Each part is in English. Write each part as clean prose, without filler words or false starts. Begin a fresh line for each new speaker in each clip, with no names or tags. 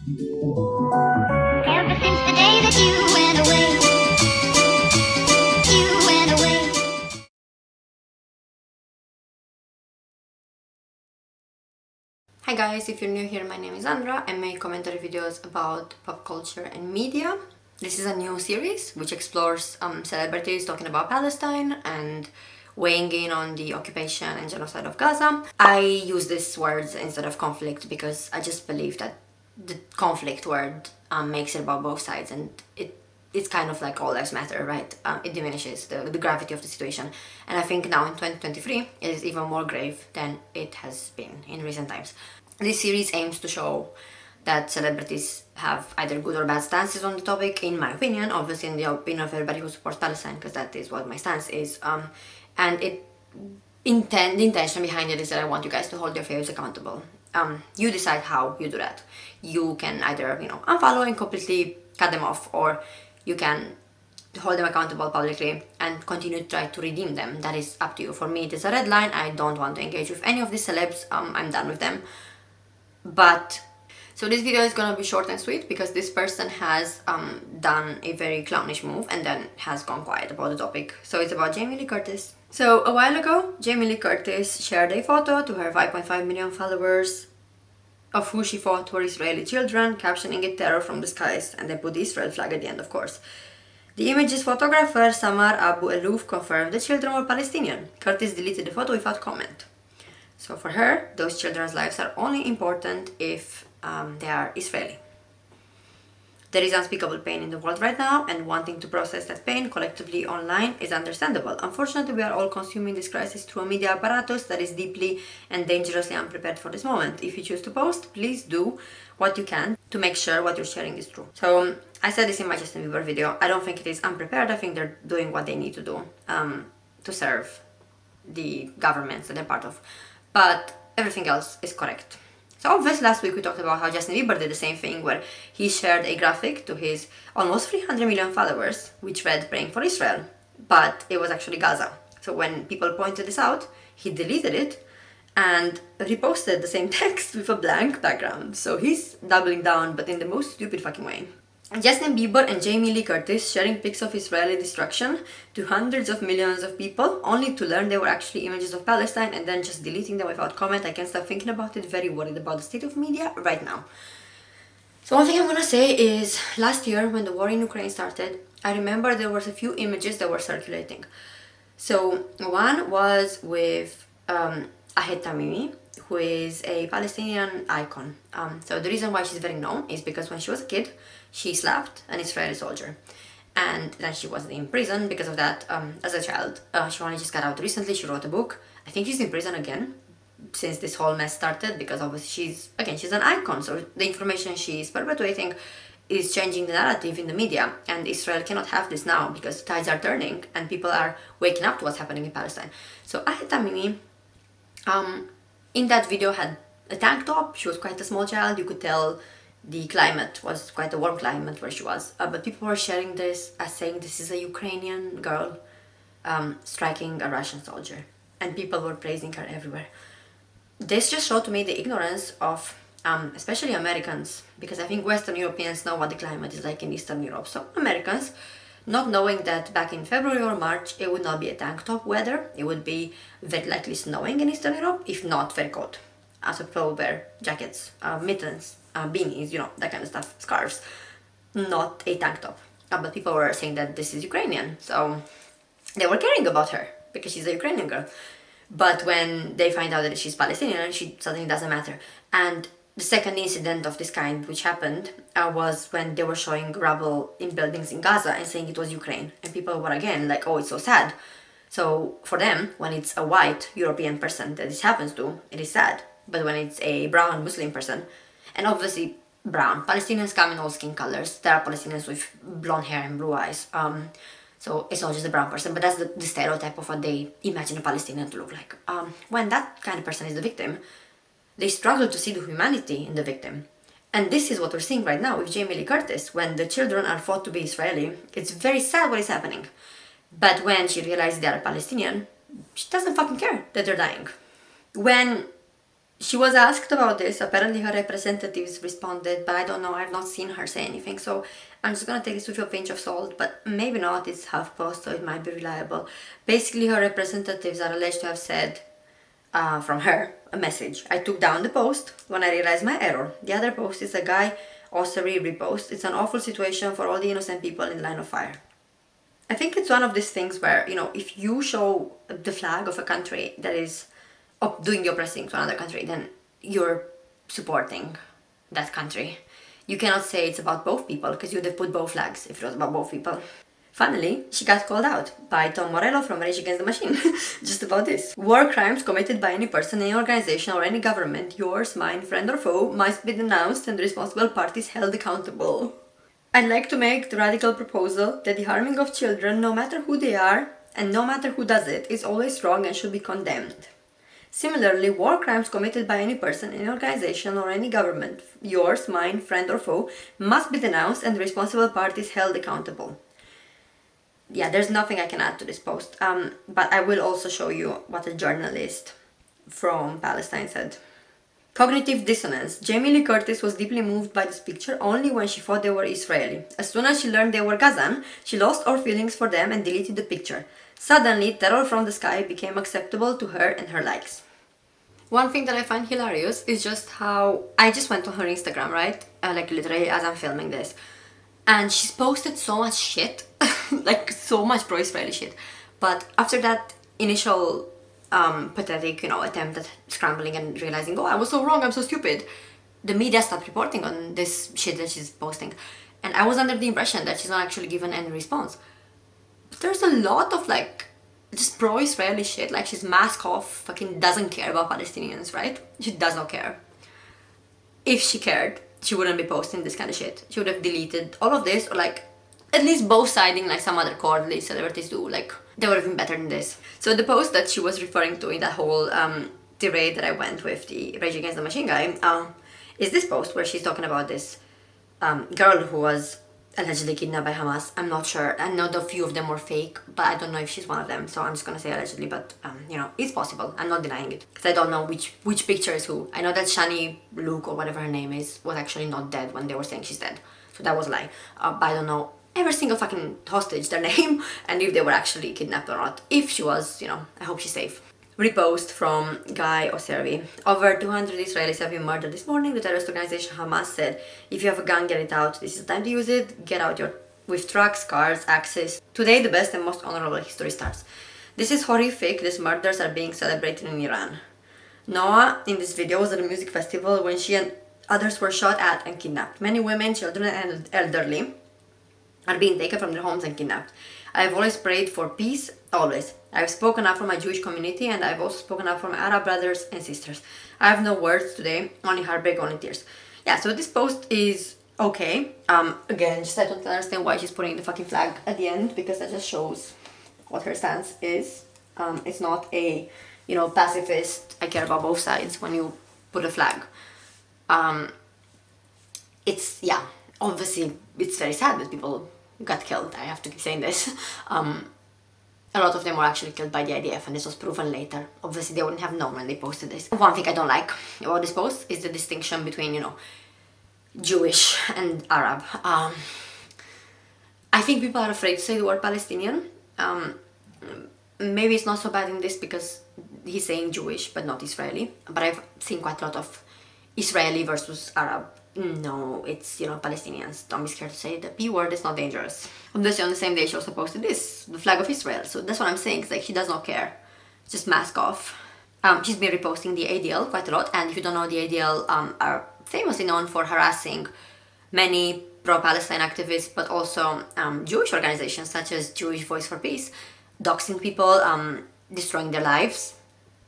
Ever since the day that you went away, you went away.
Hi guys, if you're new here, my name is Andra. I make commentary videos about pop culture and media. This is a new series which explores celebrities talking about Palestine and weighing in on the occupation and genocide of Gaza. I use these words instead of conflict because I just believe that the conflict word makes it about both sides, and it's kind of like all lives matter, right? It diminishes the gravity of the situation. And I think now in 2023 it is even more grave than it has been in recent times. This series aims to show that celebrities have either good or bad stances on the topic, in my opinion, obviously in the opinion of everybody who supports Palestine, because that is what my stance is. And the intention behind it is that I want you guys to hold your favorites accountable. You decide how you do that. You can either, unfollow and completely cut them off, or you can hold them accountable publicly and continue to try to redeem them. That is up to you. For me, it is a red line. I don't want to engage with any of these celebs. I'm done with them. But so this video is gonna be short and sweet because this person has done a very clownish move and then has gone quiet about the topic. So it's about Jamie Lee Curtis. So a while ago, Jamie Lee Curtis shared a photo to her 5.5 million followers of who she thought were Israeli children, captioning it "terror from the skies," and then put the Israel flag at the end, of course. The image's photographer, Samar Abu Elouf, confirmed the children were Palestinian. Curtis deleted the photo without comment. So for her, those children's lives are only important if they are Israeli. There is unspeakable pain in the world right now, and wanting to process that pain collectively online is understandable. Unfortunately, we are all consuming this crisis through a media apparatus that is deeply and dangerously unprepared for this moment. If you choose to post, please do what you can to make sure what you're sharing is true. So I said this in my Justin Bieber video. I don't think it is unprepared. I think they're doing what they need to do to serve the governments that they're part of. But everything else is correct. So obviously last week we talked about how Justin Bieber did the same thing, where he shared a graphic to his almost 300 million followers which read "praying for Israel," but it was actually Gaza. So when people pointed this out, he deleted it and reposted the same text with a blank background. So he's doubling down, but in the most stupid fucking way. Justin Bieber and Jamie Lee Curtis sharing pics of Israeli destruction to hundreds of millions of people, only to learn they were actually images of Palestine and then just deleting them without comment. I can't stop thinking about it. Very worried about the state of media right now. So one thing I'm gonna say is, last year when the war in Ukraine started, I remember there was a few images that were circulating. So one was with Ahed Tamimi, who is a Palestinian icon. So the reason why she's very known is because when she was a kid, she slapped an Israeli soldier. And then she was in prison because of that as a child. She only just got out recently. She wrote a book. I think she's in prison again since this whole mess started, because obviously she's an icon. So the information she's perpetuating is changing the narrative in the media, and Israel cannot have this now because the tides are turning and people are waking up to what's happening in Palestine. So Ahed Tamimi in that video had a tank top. She was quite a small child. You could tell the climate was quite a warm climate where she was. But people were sharing this as saying this is a Ukrainian girl striking a Russian soldier. And people were praising her everywhere. This just showed to me the ignorance of especially Americans, because I think Western Europeans know what the climate is like in Eastern Europe. So Americans, not knowing that back in February or March it would not be a tank top weather, it would be very likely snowing in Eastern Europe, if not very cold. So people wear jackets, mittens, beanies, that kind of stuff, scarves, not a tank top. But people were saying that this is Ukrainian, so they were caring about her because she's a Ukrainian girl. But when they find out that she's Palestinian, she suddenly doesn't matter. And the second incident of this kind which happened was when they were showing rubble in buildings in Gaza and saying it was Ukraine. And people were again like, oh, it's so sad. So for them, when it's a white European person that this happens to, it is sad. But when it's a brown Muslim person, and obviously brown, Palestinians come in all skin colors. There are Palestinians with blonde hair and blue eyes. So it's not just a brown person, but that's the stereotype of what they imagine a Palestinian to look like. When that kind of person is the victim, they struggle to see the humanity in the victim. And this is what we're seeing right now with Jamie Lee Curtis. When the children are thought to be Israeli, it's very sad what is happening. But when she realizes they are Palestinian, she doesn't fucking care that they're dying. When She was asked about this. Apparently her representatives responded, but I don't know, I've not seen her say anything, so I'm just gonna take this with a pinch of salt, but maybe not, it's HuffPost, so it might be reliable. Basically her representatives are alleged to have said, from her, a message: I took down the post when I realized my error. The other post is a guy Ossery repost. It's an awful situation for all the innocent people in the line of fire. I think it's one of these things where, you know, if you show the flag of a country that is doing the oppressing to another country, then you're supporting that country. You cannot say it's about both people, because you'd have put both flags if it was about both people. Finally, she got called out by Tom Morello from Rage Against the Machine just about this. War crimes committed by any person, any organization, or any government, yours, mine, friend, or foe, must be denounced and the responsible parties held accountable. I'd like to make the radical proposal that the harming of children, no matter who they are and no matter who does it, is always wrong and should be condemned. Similarly, war crimes committed by any person, any organization, or any government, yours, mine, friend, or foe, must be denounced and the responsible parties held accountable. Yeah, there's nothing I can add to this post, but I will also show you what a journalist from Palestine said. Cognitive dissonance. Jamie Lee Curtis was deeply moved by this picture only when she thought they were Israeli. As soon as she learned they were Gazan, she lost all feelings for them and deleted the picture. Suddenly, terror from the sky became acceptable to her and her likes. One thing that I find hilarious is just how I just went on her Instagram, right? Like literally as I'm filming this. And she's posted so much shit, like so much pro-Israeli shit. But after that initial pathetic, attempt at scrambling and realizing, oh, I was so wrong, I'm so stupid, the media stopped reporting on this shit that she's posting. And I was under the impression that she's not actually given any response. But there's a lot of just pro-Israeli shit, like she's mask off, fucking doesn't care about Palestinians, right? She does not care. If she cared, she wouldn't be posting this kind of shit. She would have deleted all of this, or at least both siding like some other courtly celebrities do. They would have been better than this. So the post that she was referring to in that whole tirade that I went with the Rage Against the Machine guy is this post where she's talking about this girl who was allegedly kidnapped by Hamas. I'm not sure. I know a few of them were fake, but I don't know if she's one of them, so I'm just gonna say allegedly, but it's possible. I'm not denying it, because I don't know which picture is who. I know that Shani Luke, or whatever her name is, was actually not dead when they were saying she's dead, so that was a lie. But I don't know every single fucking hostage, their name, and if they were actually kidnapped or not. If she was, I hope she's safe. Repost from Guy Ossery. Over 200 Israelis have been murdered this morning. The terrorist organization Hamas said, if you have a gun, get it out. This is the time to use it. Get out with trucks, cars, axes. Today, the best and most honorable history starts. This is horrific. These murders are being celebrated in Iran. Noah, in this video, was at a music festival when she and others were shot at and kidnapped. Many women, children, and elderly are being taken from their homes and kidnapped. I have always prayed for peace, always. I have spoken up for my Jewish community, and I've also spoken up for my Arab brothers and sisters. I have no words today, only heartbreak, only tears. Yeah, so this post is okay. Again, just I don't understand why she's putting the fucking flag at the end, because that just shows what her stance is. It's not a, pacifist, I care about both sides when you put a flag. Obviously, it's very sad that people got killed. I have to keep saying this. A lot of them were actually killed by the IDF, and this was proven later. Obviously, they wouldn't have known when they posted this. One thing I don't like about this post is the distinction between, Jewish and Arab. I think people are afraid to say the word Palestinian. Maybe it's not so bad in this because he's saying Jewish but not Israeli. But I've seen quite a lot of Israeli versus Arab. No, it's, Palestinians. Don't be scared to say the P word, it's not dangerous. Obviously, on the same day, she also posted this, the flag of Israel. So that's what I'm saying. It's she does not care. Just mask off. She's been reposting the ADL quite a lot. And if you don't know, the ADL are famously known for harassing many pro-Palestine activists, but also Jewish organizations such as Jewish Voice for Peace, doxing people, destroying their lives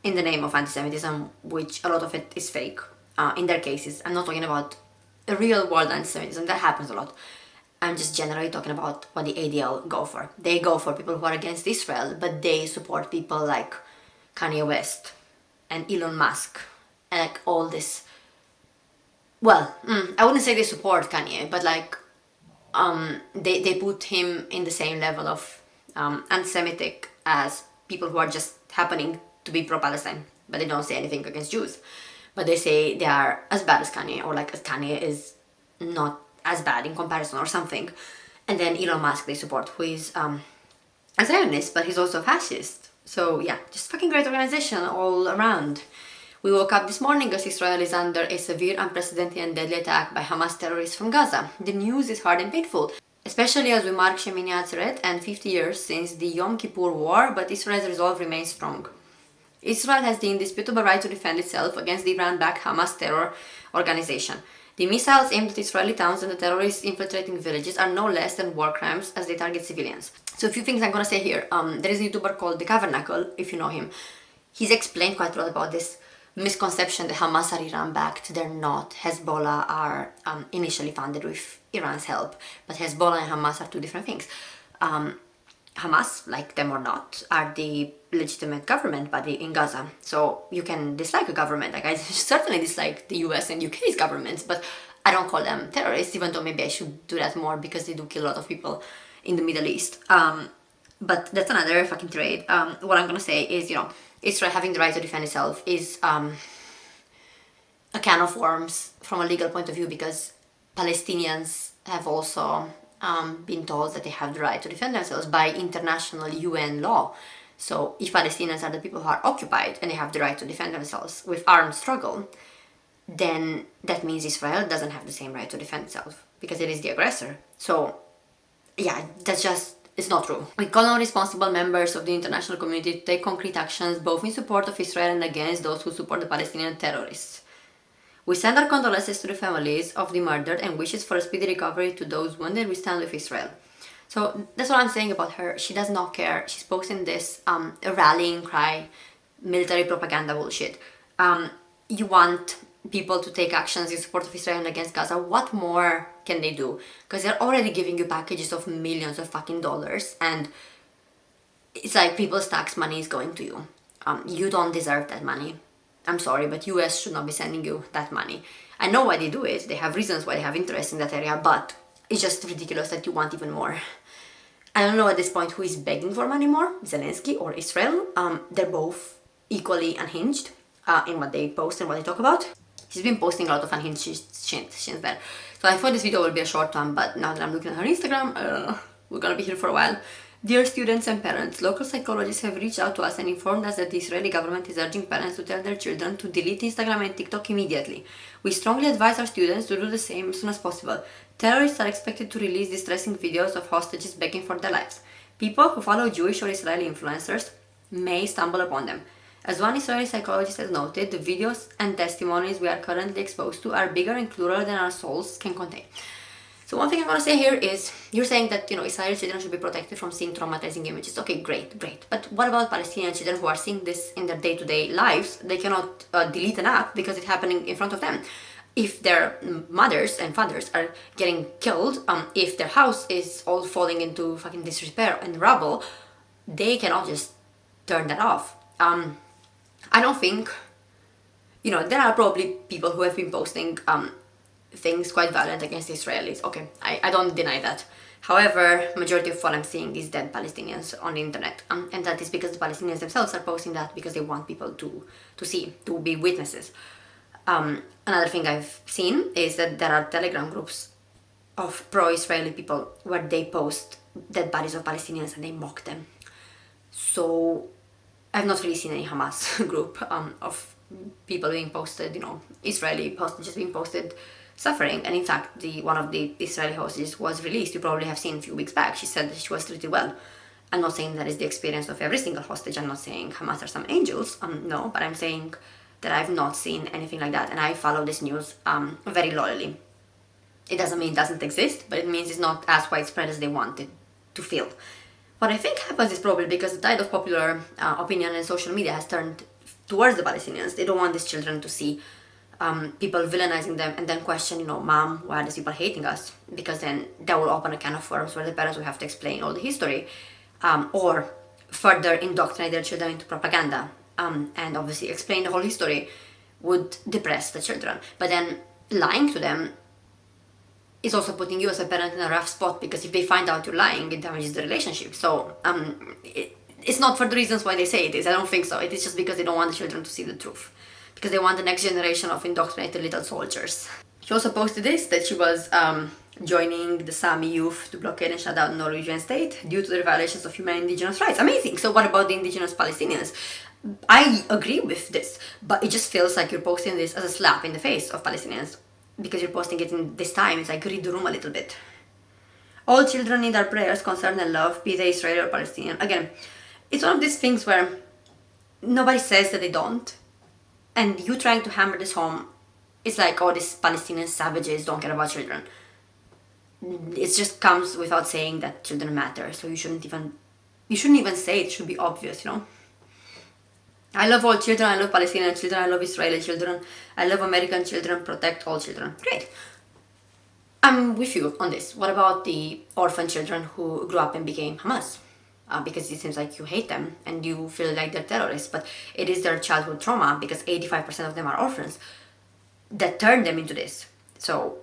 in the name of anti-Semitism, which a lot of it is fake in their cases. I'm not talking about the real world anti-Semitism, that happens a lot. I'm just generally talking about what the ADL go for. They go for people who are against Israel, but they support people like Kanye West and Elon Musk and all this. Well, I wouldn't say they support Kanye, but they put him in the same level of anti-Semitic as people who are just happening to be pro-Palestine, but they don't say anything against Jews. but they say they are as bad as Kanye, or like Kanye is not as bad in comparison or something. And then Elon Musk they support, who is a Zionist, but he's also a fascist. So yeah, just fucking great organization all around. We woke up this morning as Israel is under a severe, unprecedented and deadly attack by Hamas terrorists from Gaza. The news is hard and painful, especially as we mark Shemini Atzeret and 50 years since the Yom Kippur War, but Israel's resolve remains strong. Israel has the indisputable right to defend itself against the Iran-backed Hamas terror organization. The missiles aimed at Israeli towns and the terrorists infiltrating villages are no less than war crimes as they target civilians. So a few things I'm gonna say here. There is a YouTuber called The Tabernacle, if you know him. He's explained quite a lot about this misconception that Hamas are Iran-backed. They're not. Hezbollah are initially founded with Iran's help, but Hezbollah and Hamas are two different things. Hamas, like them or not, are the legitimate government body in Gaza. So you can dislike a government. Like I certainly dislike the US and UK's governments, but I don't call them terrorists, even though maybe I should do that more because they do kill a lot of people in the Middle East. But that's another fucking trade. What I'm gonna say is, Israel having the right to defend itself is a can of worms from a legal point of view, because Palestinians have also been told that they have the right to defend themselves by international UN law. So if Palestinians are the people who are occupied and they have the right to defend themselves with armed struggle, then that means Israel doesn't have the same right to defend itself because it is the aggressor. So yeah, that's just, it's not true. We call on responsible members of the international community to take concrete actions both in support of Israel and against those who support the Palestinian terrorists. We send our condolences to the families of the murdered and wishes for a speedy recovery to those wounded. We stand with Israel. So that's what I'm saying about her. She does not care. She's posting this rallying cry, military propaganda bullshit. You want people to take actions in support of Israel and against Gaza. What more can they do? Because they're already giving you packages of millions of fucking dollars, and it's like people's tax money is going to you. You don't deserve that money. I'm sorry, but US should not be sending you that money. I know why they do it. They have reasons why they have interest in that area, but it's just ridiculous that you want even more. I don't know at this point who is begging for money more, Zelensky or Israel. They're both equally unhinged in what they post and what they talk about. She's been posting a lot of unhinged shit since then. So I thought this video will be a short one, but now that I'm looking at her Instagram, we're gonna be here for a while. Dear students and parents, local psychologists have reached out to us and informed us that the Israeli government is urging parents to tell their children to delete Instagram and TikTok immediately. We strongly advise our students to do the same as soon as possible. Terrorists are expected to release distressing videos of hostages begging for their lives. People who follow Jewish or Israeli influencers may stumble upon them. As one Israeli psychologist has noted, the videos and testimonies we are currently exposed to are bigger and crueler than our souls can contain. So one thing I'm going to say here is, you're saying that, Israeli children should be protected from seeing traumatizing images. Okay, great. But what about Palestinian children who are seeing this in their day-to-day lives? They cannot delete an app because it's happening in front of them. If their mothers and fathers are getting killed, if their house is all falling into fucking disrepair and rubble, they cannot just turn that off. I don't think, there are probably people who have been posting things quite violent against Israelis. Okay, I don't deny that. However, majority of what I'm seeing is dead Palestinians on the internet, and that is because the Palestinians themselves are posting that because they want people to see, to be witnesses. Another thing I've seen is that there are Telegram groups of pro-Israeli people where they post dead bodies of Palestinians and they mock them. So I've not really seen any Hamas group of people being posted, Israeli hostages being posted suffering. And in fact, one of the Israeli hostages was released. You probably have seen a few weeks back. She said that she was treated well. I'm not saying that is the experience of every single hostage. I'm not saying Hamas are some angels. No, but I'm saying that I've not seen anything like that. And I follow this news very loyally. It doesn't mean it doesn't exist, but it means it's not as widespread as they want it to feel. What I think happens is probably because the tide of popular opinion and social media has turned towards the Palestinians. They don't want these children to see people villainizing them and then question, Mom, why are these people hating us? Because then that will open a can of worms where the parents will have to explain all the history or further indoctrinate their children into propaganda. And obviously explain the whole history would depress the children. But then lying to them is also putting you as a parent in a rough spot, because if they find out you're lying, it damages the relationship. So it's not for the reasons why they say it is. I don't think so. It is just because they don't want the children to see the truth. because they want the next generation of indoctrinated little soldiers. She also posted this, that she was joining the Sami youth to blockade and shut down the Norwegian state due to the violations of human indigenous rights. Amazing! So what about the indigenous Palestinians? I agree with this, but it just feels like you're posting this as a slap in the face of Palestinians, because you're posting it in this time. It's like, read the room a little bit. All children need our prayers, concern and love, be they Israeli or Palestinian. Again, it's one of these things where nobody says that they don't, and you trying to hammer this home, it's like, oh, these Palestinian savages don't care about children. It just comes without saying that children matter, so you shouldn't even say it. It should be obvious, you know. I love all children, I love Palestinian children, I love Israeli children, I love American children, protect all children. Great. I'm with you on this. What about the orphan children who grew up and became Hamas? Because it seems like you hate them and you feel like they're terrorists, but it is their childhood trauma, because 85% of them are orphans, that turned them into this. So,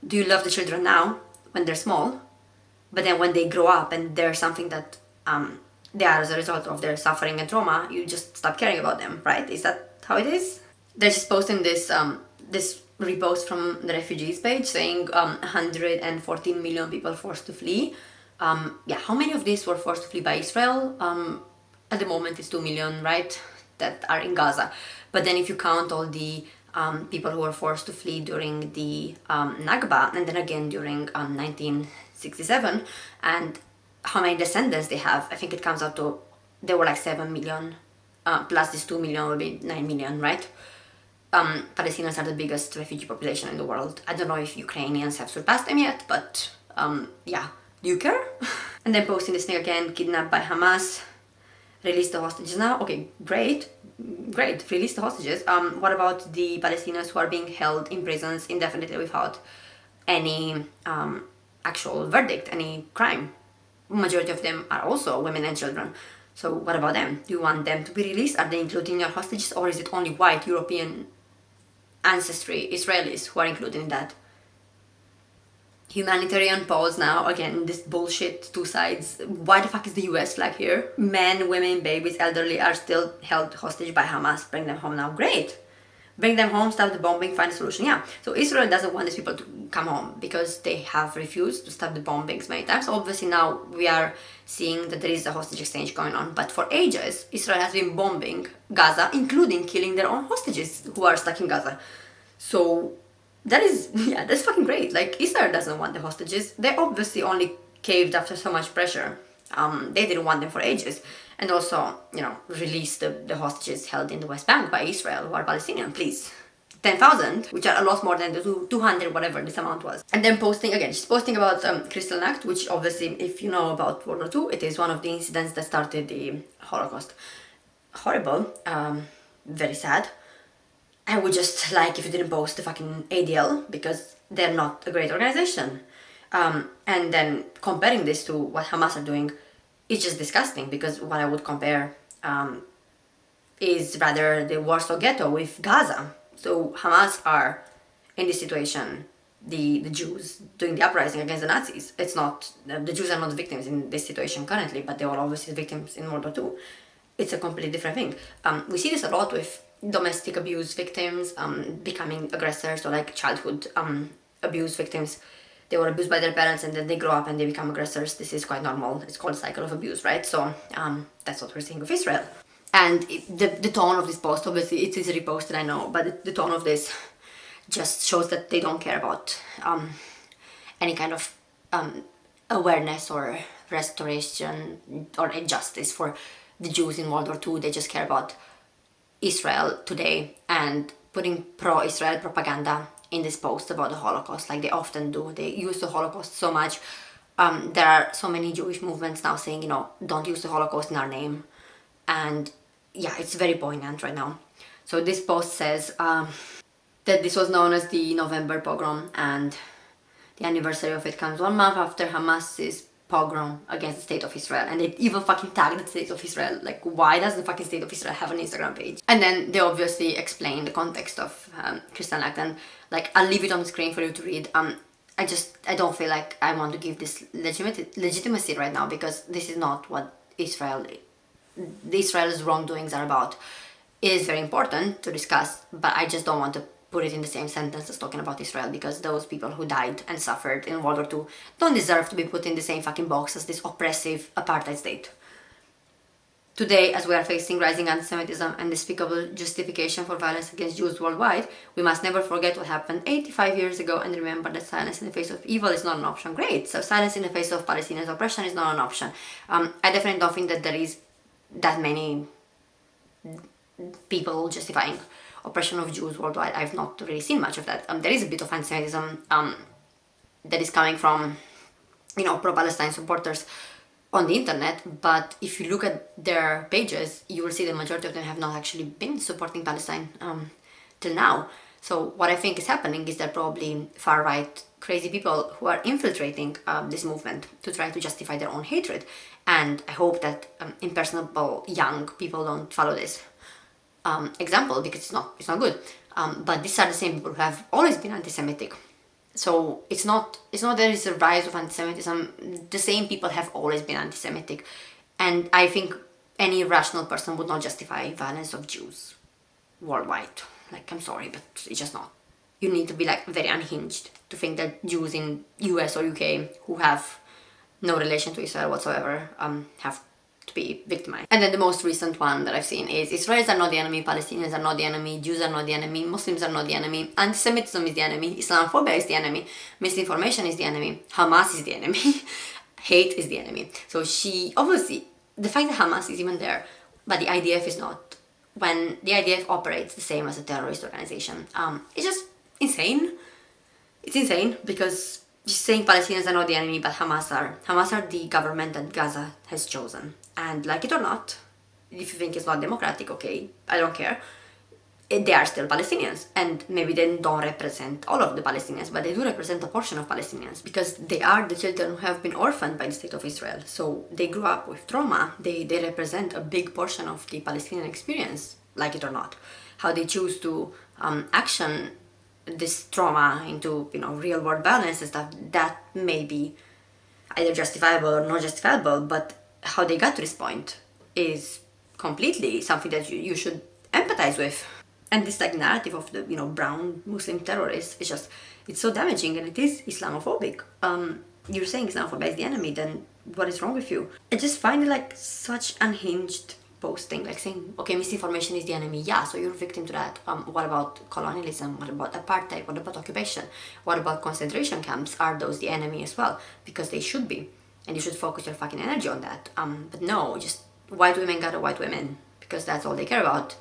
do you love the children now when they're small, but then when they grow up and there's something that they are as a result of their suffering and trauma, you just stop caring about them, right? Is that how it is? They're just posting this this repost from the refugees page saying 114 million people forced to flee. Yeah, how many of these were forced to flee by Israel? At the moment it's 2 million, right, that are in Gaza. But then if you count all the people who were forced to flee during the Nakba, and then again during 1967, and how many descendants they have, I think it comes out to, they were like 7 million, plus this 2 million will be 9 million, right? Palestinians are the biggest refugee population in the world. I don't know if Ukrainians have surpassed them yet, but yeah, do you care? And then posting this thing again, kidnapped by Hamas, release the hostages now. Okay, great, release the hostages. What about the Palestinians who are being held in prisons indefinitely without any actual verdict, any crime? Majority of them are also women and children. So what about them? Do you want them to be released? Are they included in your hostages, or is it only white European ancestry Israelis who are included in that? Humanitarian pause now, again, this bullshit, two sides. Why the fuck is the US flag here? Men, women, babies, elderly are still held hostage by Hamas. Bring them home now. Great. Bring them home, stop the bombing, find a solution. Yeah, so Israel doesn't want these people to come home because they have refused to stop the bombings many times. Obviously now we are seeing that there is a hostage exchange going on, but for ages Israel has been bombing Gaza, including killing their own hostages who are stuck in Gaza. So that is, yeah, that's fucking great. Like, Israel doesn't want the hostages. They obviously only caved after so much pressure. They didn't want them for ages. And also, you know, release the hostages held in the West Bank by Israel who are Palestinian, please. 10,000, which are a lot more than the 200, whatever this amount was. And then posting, again, she's posting about Kristallnacht, which obviously, if you know about World War II, it is one of the incidents that started the Holocaust. Horrible, very sad. I would just like if you didn't post the fucking ADL, because they're not a great organization. And then comparing this to what Hamas are doing, it's just disgusting, because what I would compare is rather the Warsaw Ghetto with Gaza. So Hamas are, in this situation, the Jews doing the uprising against the Nazis. It's not, the Jews are not the victims in this situation currently, but they were obviously the victims in World War II. It's a completely different thing. We see this a lot with domestic abuse victims becoming aggressors, or like childhood abuse victims. They were abused by their parents and then they grow up and they become aggressors. This is quite normal. It's called cycle of abuse, right? So that's what we're seeing with Israel. And the tone of this post, obviously it is reposted, I know, but the tone of this just shows that they don't care about any kind of awareness or restoration or injustice for the Jews in World War II. They just care about Israel today and putting pro-Israel propaganda in this post about the Holocaust, like they often do. They use the Holocaust so much. There are so many Jewish movements now saying, you know, don't use the Holocaust in our name. And yeah, it's very poignant right now. So this post says that this was known as the November pogrom, and the anniversary of it comes 1 month after Hamas's pogrom against the state of Israel. And they even fucking tagged the state of Israel. Like, why does the fucking state of Israel have an Instagram page? And then they obviously explain the context of Kristallnacht, and like, I'll leave it on the screen for you to read. I don't feel like I want to give this legitimacy right now, because this is not what Israel's wrongdoings are about. is very important to discuss, but I just don't want to put it in the same sentence as talking about Israel, because those people who died and suffered in World War II don't deserve to be put in the same fucking box as this oppressive apartheid state. Today, as we are facing rising anti-Semitism and despicable justification for violence against Jews worldwide, we must never forget what happened 85 years ago and remember that silence in the face of evil is not an option. Great, so silence in the face of Palestinian oppression is not an option. I definitely don't think that there is that many people justifying oppression of Jews worldwide. I've not really seen much of that. There is a bit of anti-Semitism that is coming from, pro-Palestine supporters on the internet, but if you look at their pages, you will see the majority of them have not actually been supporting Palestine till now. So what I think is happening is that probably far-right crazy people who are infiltrating this movement to try to justify their own hatred, and I hope that impersonable young people don't follow this example, because it's not good. But these are the same people who have always been anti-Semitic. So it's not there is a rise of anti-Semitism. The same people have always been anti-Semitic, and I think any rational person would not justify violence of Jews worldwide. Like, I'm sorry, but it's just not. You need to be like very unhinged to think that Jews in US or UK who have no relation to Israel whatsoever have to be victimized. And then the most recent one that I've seen is Israelis are not the enemy, Palestinians are not the enemy, Jews are not the enemy, Muslims are not the enemy, anti-Semitism is the enemy, Islamophobia is the enemy, misinformation is the enemy, Hamas is the enemy, hate is the enemy. So she, obviously, the fact that Hamas is even there, but the IDF is not, when the IDF operates the same as a terrorist organization, it's just insane. It's insane because just saying Palestinians are not the enemy, but Hamas are the government that Gaza has chosen. And like it or not, if you think it's not democratic, okay, I don't care. They are still Palestinians, and maybe they don't represent all of the Palestinians, but they do represent a portion of Palestinians, because they are the children who have been orphaned by the state of Israel. So they grew up with trauma. They represent a big portion of the Palestinian experience, like it or not. How they choose to action this trauma into real world violence and stuff, that may be either justifiable or not justifiable, but how they got to this point is completely something that you should empathize with. And this like narrative of the brown Muslim terrorists is just, it's so damaging, and it is Islamophobic. You're saying Islamophobia is the enemy, then what is wrong with you? I just find it like such unhinged posting, like saying, okay, misinformation is the enemy. Yeah, so you're a victim to that. What about colonialism? What about apartheid? What about occupation? What about concentration camps? Are those the enemy as well? Because they should be, and you should focus your fucking energy on that. But no, just white women got white women, because that's all they care about.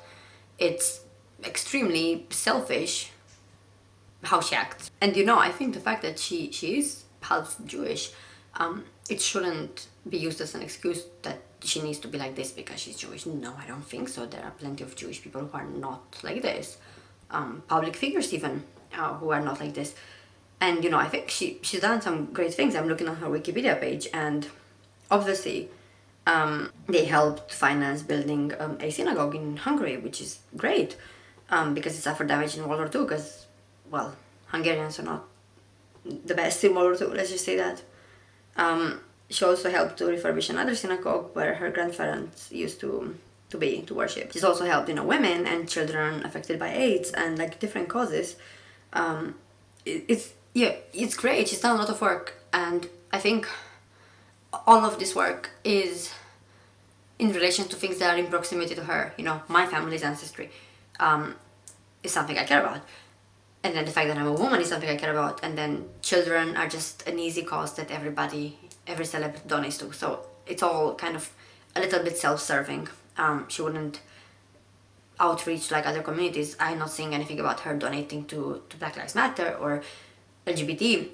It's extremely selfish how she acts. And I think the fact that she is half Jewish, it shouldn't be used as an excuse that she needs to be like this because she's Jewish. No, I don't think so. There are plenty of Jewish people who are not like this. Public figures even, who are not like this. And I think she's done some great things. I'm looking on her Wikipedia page, and obviously they helped finance building a synagogue in Hungary, which is great, because it suffered damage in World War II, because, well, Hungarians are not the best in World War II, let's just say that. She also helped to refurbish another synagogue where her grandparents used to worship. She's also helped women and children affected by AIDS and like different causes. It's great. She's done a lot of work, and I think all of this work is in relation to things that are in proximity to her. My family's ancestry is something I care about. And then the fact that I'm a woman is something I care about. And then children are just an easy cause that every celebrity donates to. So it's all kind of a little bit self-serving. She wouldn't outreach like other communities. I'm not saying anything about her donating to Black Lives Matter or LGBT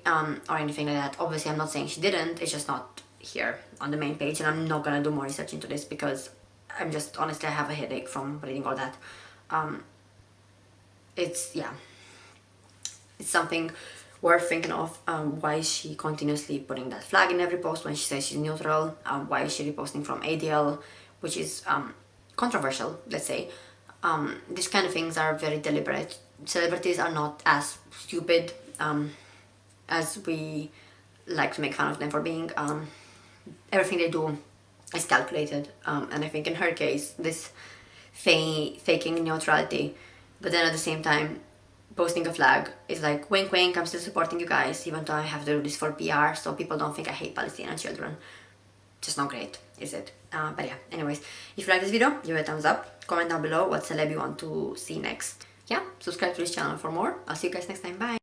or anything like that. Obviously, I'm not saying she didn't. It's just not here on the main page. And I'm not going to do more research into this because honestly, I have a headache from reading all that. It's something worth thinking of. Why is she continuously putting that flag in every post when she says she's neutral? Why is she reposting from ADL, which is controversial, let's say. These kind of things are very deliberate. Celebrities are not as stupid as we like to make fun of them for being. Everything they do is calculated, and I think in her case, this faking neutrality, but then at the same time posting a flag is like wink wink, I'm still supporting you guys even though I have to do this for PR so people don't think I hate Palestinian children. Just not great, is it? But yeah, anyways, if you like this video, give it a thumbs up, comment down below what celeb you want to see next. Yeah, subscribe to this channel for more. I'll see you guys next time. Bye.